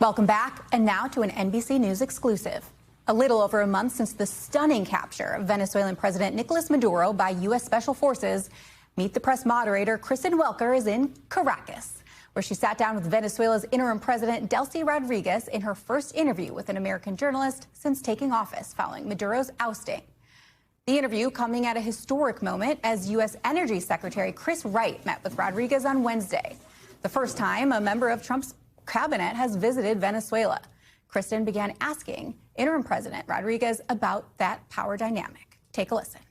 Welcome back, and now to an NBC News exclusive. A little over a month since the stunning capture of Venezuelan President Nicolas Maduro by U.S. Special Forces, Meet the Press moderator Kristen Welker is in Caracas, where she sat down with Venezuela's interim president Delcy Rodríguez in her first interview with an American journalist since taking office following Maduro's ousting. The interview coming at a historic moment as U.S. Energy Secretary Chris Wright met with Rodríguez on Wednesday, the first time a member of Trump's cabinet has visited Venezuela. Kristen began asking interim President Rodríguez about that power dynamic. Take a listen.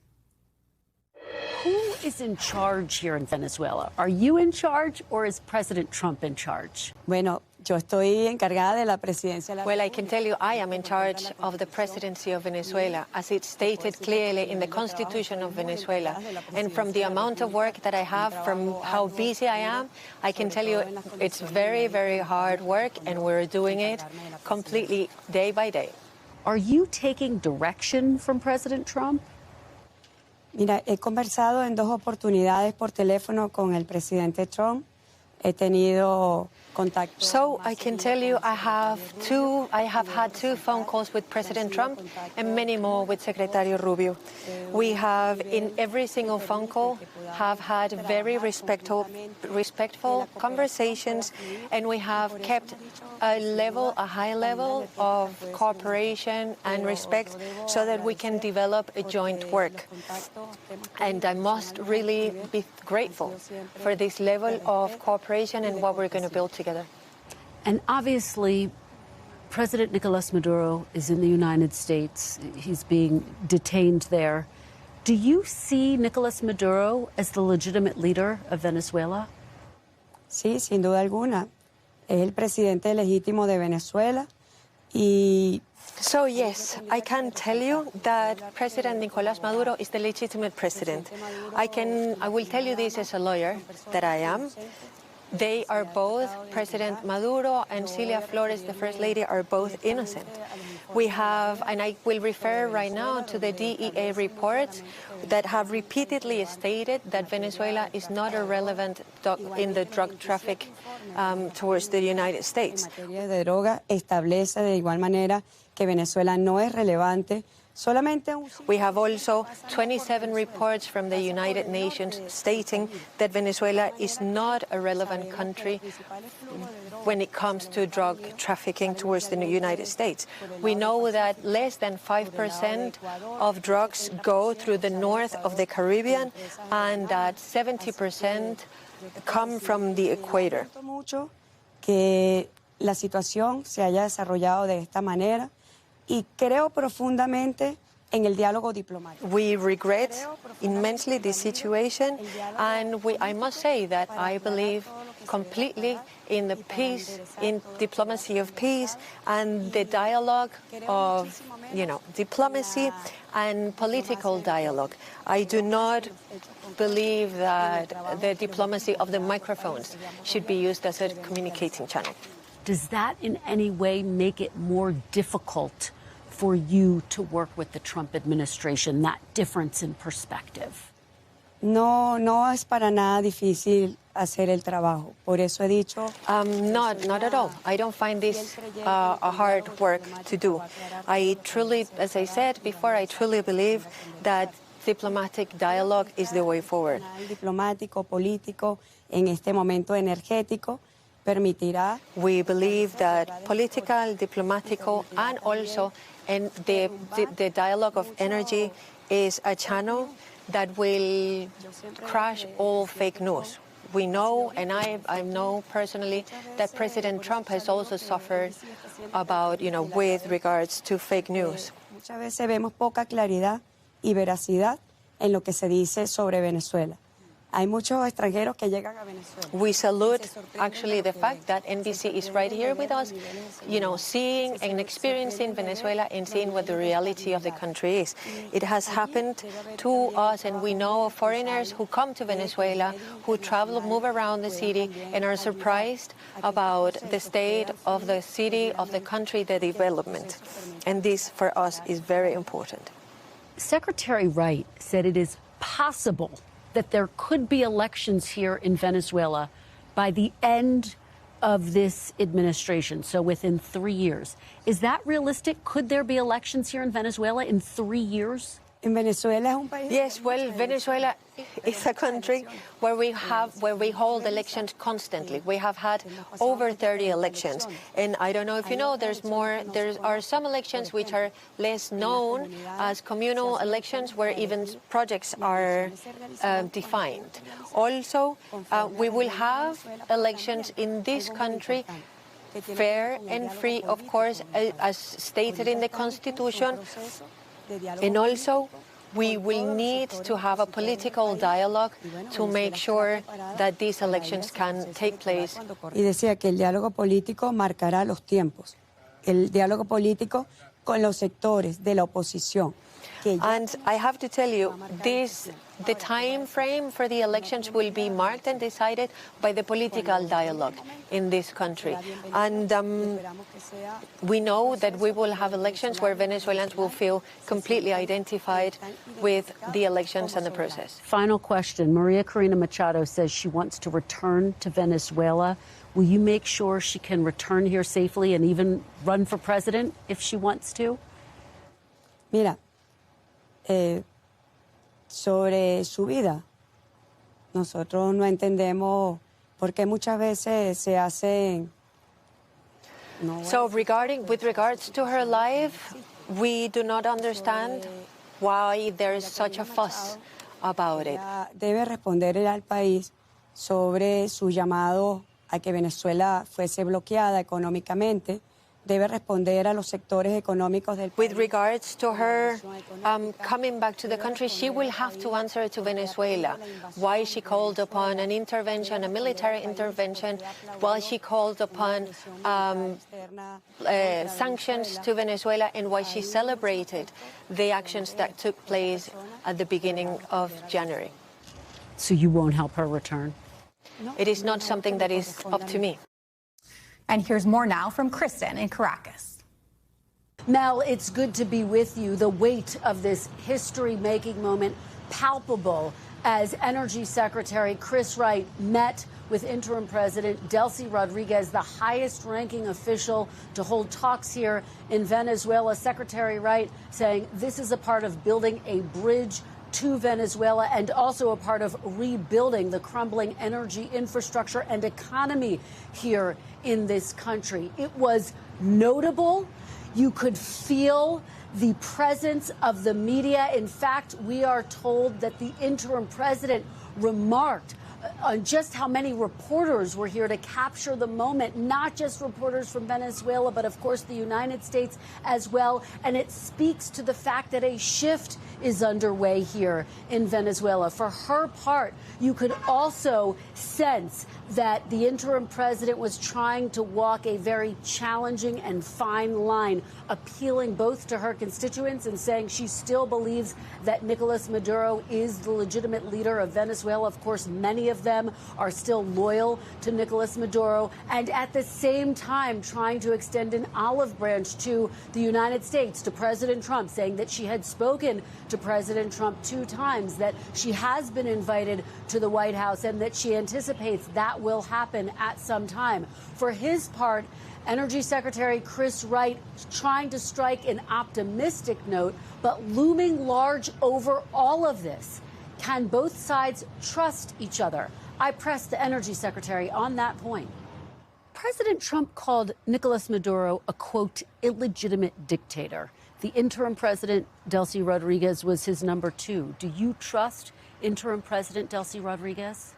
Who is in charge here in Venezuela? Are you in charge, or is President Trump in charge? Bueno, yo estoy encargada de la presidencia. Well, I can tell you I am in charge of the presidency of Venezuela, as it's stated clearly in the Constitution of Venezuela. And from the amount of work that I have, from how busy I am, I can tell you it's very, very hard work, and we're doing it completely day by day. Are you taking direction from President Trump? Mira, he conversado en 2 oportunidades por teléfono con el presidente Trump. He tenido contacto. So I can tell you I have had 2 phone calls with President Trump and many more with Secretary Rubio. We have, in every single phone call, have had very respectful conversations, and we have kept a high level of cooperation and respect so that we can develop a joint work. And I must really be grateful for this level of cooperation and what we're going to build together. And obviously, President Nicolas Maduro is in the United States. He's being detained there. Do you see Nicolas Maduro as the legitimate leader of Venezuela? Sí, sin duda alguna. Es el presidente legítimo de Venezuela y... So yes, I can tell you that President Nicolas Maduro is the legitimate president. I will tell you this as a lawyer that I am. They are both, President Maduro and Cilia Flores, the First Lady, are both innocent. We have, and I will refer right now to the DEA reports that have repeatedly stated that Venezuela is not a relevant in the drug traffic towards the United States. En materia de droga establece de igual manera que Venezuela no es relevante. We have also 27 reports from the United Nations stating that Venezuela is not a relevant country when it comes to drug trafficking towards the United States. We know that less than 5% of drugs go through the north of the Caribbean, and that 70% come from the equator. Que la situación se haya desarrollado de esta manera. Y creo profundamente en el diálogo diplomático. We regret immensely this situation, and I must say that I believe completely in the peace, in diplomacy of peace, and the dialogue of, diplomacy and political dialogue. I do not believe that the diplomacy of the microphones should be used as a communicating channel. Does that in any way make it more difficult for you to work with the Trump administration, that difference in perspective? No es para nada difícil hacer el trabajo. Por eso he dicho... Not at all. I don't find this a hard work to do. I truly, as I said before, I truly believe that diplomatic dialogue is the way forward. Diplomático, político, en este momento energético, permitirá... We believe that political, diplomatical, and also the dialogue of energy is a channel that will crush all fake news. We know, and I know personally, that President Trump has also suffered about, with regards to fake news. Muchas veces vemos poca claridad y veracidad en lo que se dice sobre Venezuela. Hay muchos extranjeros que llegan a Venezuela. We salute, actually, the fact that NBC is right here with us, seeing and experiencing Venezuela and seeing what the reality of the country is. It has happened to us, and we know foreigners who come to Venezuela, who travel, move around the city, and are surprised about the state of the city, of the country, the development. And this, for us, is very important. Secretary Wright said it is possible that there could be elections here in Venezuela by the end of this administration, so within 3 years, is that realistic? Could there be elections here in Venezuela in 3 years? En Venezuela es un país. Yes, well, Venezuela is a country where we hold elections constantly. We have had over 30 elections, and I don't know if you know, there are some elections which are less known as communal elections, where even projects are defined. Also, we will have elections in this country, fair and free, of course, as stated in the Constitution. And also, we will need to have a political dialogue to make sure that these elections can take place. Y decía que el diálogo político marcará los tiempos. El diálogo político con los sectores de la oposición. And I have to tell you, the time frame for the elections will be marked and decided by the political dialogue in this country. And we know that we will have elections where Venezuelans will feel completely identified with the elections and the process. Final question. Maria Corina Machado says she wants to return to Venezuela. Will you make sure she can return here safely and even run for president if she wants to? Mira, sobre su vida, nosotros no entendemos por qué muchas veces se hacen. So with regards to her life, we do not understand why there is such a fuss about it. Debe responderle al país sobre su llamado a que Venezuela fuese bloqueada económicamente. Debe responder a los sectores económicos del país. With regards to her coming back to the country, she will have to answer to Venezuela why she called upon an intervention, a military intervention, why she called upon sanctions to Venezuela, and why she celebrated the actions that took place at the beginning of January. So you won't help her return? It is not something that is up to me. And here's more now from Kristen in Caracas. Mel, it's good to be with you. The weight of this history-making moment palpable as Energy Secretary Chris Wright met with interim President Delcy Rodríguez, the highest-ranking official to hold talks here in Venezuela. Secretary Wright saying this is a part of building a bridge to Venezuela and also a part of rebuilding the crumbling energy infrastructure and economy here in this country. It was notable. You could feel the presence of the media. In fact, we are told that the interim president remarked on just how many reporters were here to capture the moment, not just reporters from Venezuela, but of course the United States as well. And it speaks to the fact that a shift is underway here in Venezuela. For her part, you could also sense that the interim president was trying to walk a very challenging and fine line, appealing both to her constituents and saying she still believes that Nicolas Maduro is the legitimate leader of Venezuela. Of course, many of them are still loyal to Nicolas Maduro, and at the same time trying to extend an olive branch to the United States, to President Trump, saying that she had spoken to President Trump 2 times, that she has been invited to the White House, and that she anticipates that will happen at some time. For his part, Energy Secretary Chris Wright trying to strike an optimistic note, but looming large over all of this. Can both sides trust each other? I pressed the Energy Secretary on that point. President Trump called Nicolas Maduro a, quote, illegitimate dictator. The interim president, Delcy Rodríguez, was his number 2. Do you trust interim President Delcy Rodríguez?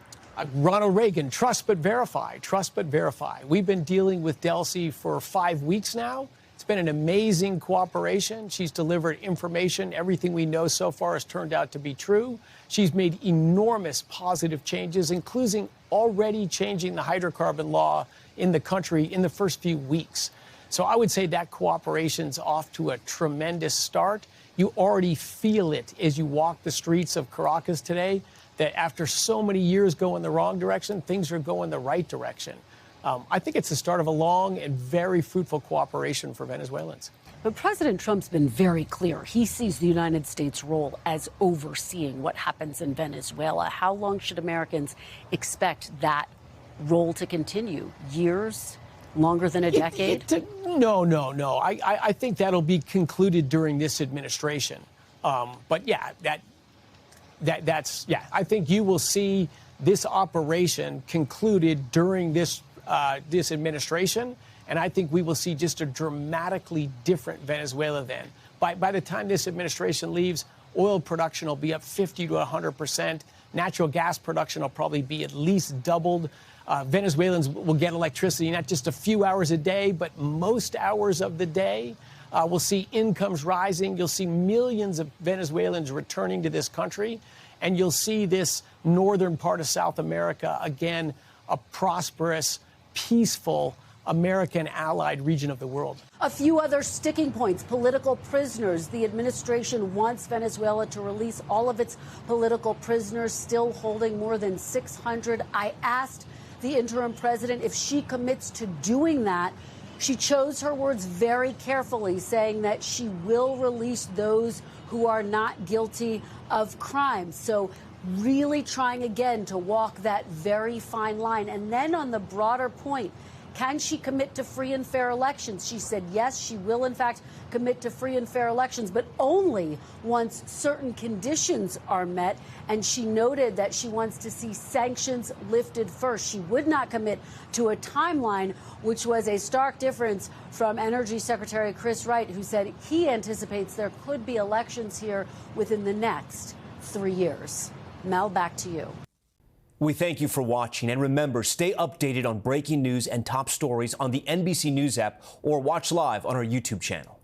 Ronald Reagan, trust but verify, trust but verify. We've been dealing with Delcy for 5 weeks now. It's been an amazing cooperation. She's delivered information. Everything we know so far has turned out to be true. She's made enormous positive changes, including already changing the hydrocarbon law in the country in the first few weeks. So I would say that cooperation's off to a tremendous start. You already feel it as you walk the streets of Caracas today, that after so many years going the wrong direction, things are going the right direction. I think it's the start of a long and very fruitful cooperation for Venezuelans. But President Trump's been very clear. He sees the United States' role as overseeing what happens in Venezuela. How long should Americans expect that role to continue? Years? Longer than a decade? No. I think that'll be concluded during this administration. But yeah, that's I think you will see this operation concluded during this administration, and I think we will see just a dramatically different Venezuela then. By the time this administration leaves, oil production will be up 50 to 100%. Natural gas production will probably be at least doubled. Venezuelans will get electricity not just a few hours a day, but most hours of the day. We'll see incomes rising. You'll see millions of Venezuelans returning to this country. And you'll see this northern part of South America, again, a prosperous, peaceful, American allied region of the world. A few other sticking points. Political prisoners. The administration wants Venezuela to release all of its political prisoners, still holding more than 600. I asked the interim president if she commits to doing that. She chose her words very carefully, saying that she will release those who are not guilty of crimes. So really trying again to walk that very fine line. And then on the broader point, can she commit to free and fair elections? She said, yes, she will, in fact, commit to free and fair elections, but only once certain conditions are met. And she noted that she wants to see sanctions lifted first. She would not commit to a timeline, which was a stark difference from Energy Secretary Chris Wright, who said he anticipates there could be elections here within the next 3 years. Mel, back to you. We thank you for watching, and remember, stay updated on breaking news and top stories on the NBC News app or watch live on our YouTube channel.